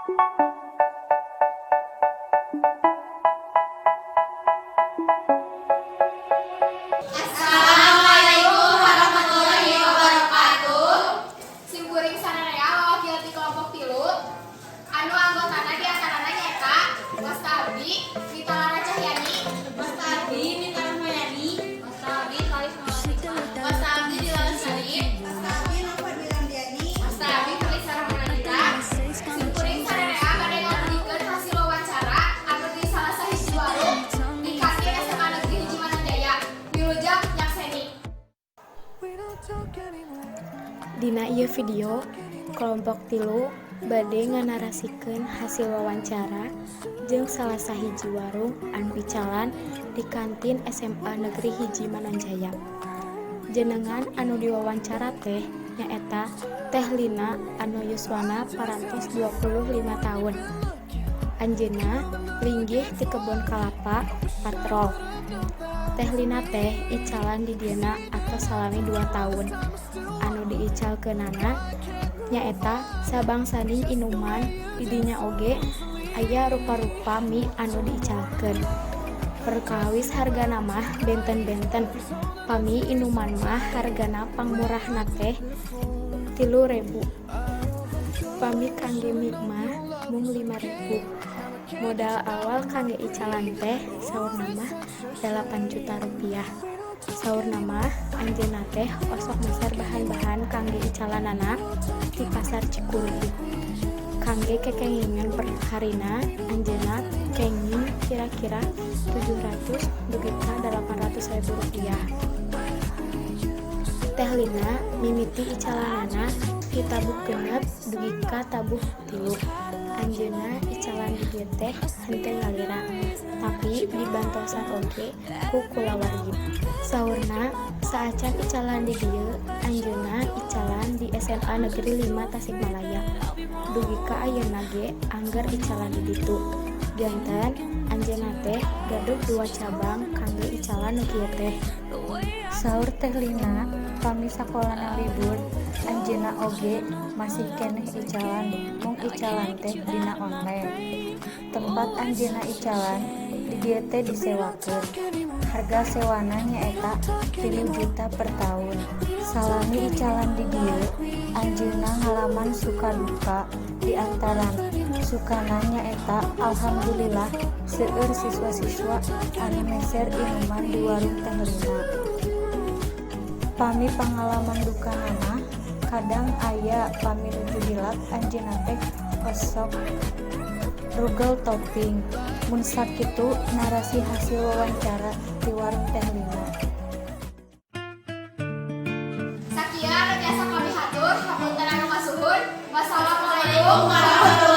Assalamualaikum warahmatullahi wabarakatuh. Simkuring sanadaya wakil ti kelompok 3 anu anggotana diantarana nyaeta Wastabdi, Mitalara Cahyani, Wastabdi, Mitalara Mayani, Wastabdi, Kalis Mawarika, Wastabdi Dilan Syarif, Wastabdi Nafadil Andiani, Wastabdi Tulisara Manandira. Simkuring sanadaya bade ngabdikeun hasil wawancara anu di salah sahiji warung di kantin SMA Negeri Hiji Mananjaya. Wilujeng nyakseni. Dina ieu video, kelompok 3 bade nganarasikeun hasil wawancara jeung salah sahiji warung anu icalan di kantin SMA Negeri Hiji Mananjaya. Jenengan anu diwawancara teh nyaeta Teh Lina anu yuswana parantos 25 tahun. Anjeunna linggih ti kebon kalapa patrol. Teh Lina teh icalan di diena atau salami 2 tahun. Anu diicalkeunana nyaeta sabangsani inuman di dinya oge aya rupa-rupa mie anu diicalkeun. Perkawis hargana mah benten-benten. Pami inuman mah hargana pangmurahna teh 3.000. Pami kangge mie mah mung 5.000. Modal awal kangge icalan teh saurna mah 8 juta rupiah. Saurna mah anjeunna teh osok meser bahan-bahan kangge icalanana di pasar Cikurug. Kangge kekengingan per harina anjeunna kenging kira-kira 700 dugi ka 800.000 rupiah. Teh Lina mimiti icalanana di tabuh genep dugi ka tabuh 3. Anjeunna icalan di dieu teh henteu ngalira, tapi dibantosan oge ku kulawargi. Saurna saacan icalan di dieu, anjeunna icalan di SMA Negeri 5 Tasikmalaya. Dugi ka ayeuna ge angger icalan di ditu. Janten anjeunna teh gaduh 2 cabang kangge icalan nu kieu teh. Saur Teh Lina, pami sakolana libur, anjeunna oge masih keneh icalan, mung icalan teh dina online. Tempat anjeunna icalan di dieu teh disewakeun. Harga sewana nyaeta 3 juta per tahun. Salami icalan di dieu, anjeunna ngalaman suka duka. Di antarana sukana nyaeta alhamdulillah seueur siswa-siswa anu meser inuman di warung Teh Lina. Pami pangalaman dukana mah kadang aya pami nuju hilap anjeunna teh osok rugel topping. Mun sakitu narasi hasil wawancara di warung Teh Lina. Sakieu anu biasa kami hatur, hapunten anu kasuhun. Wassalamualaikum warahmatullahi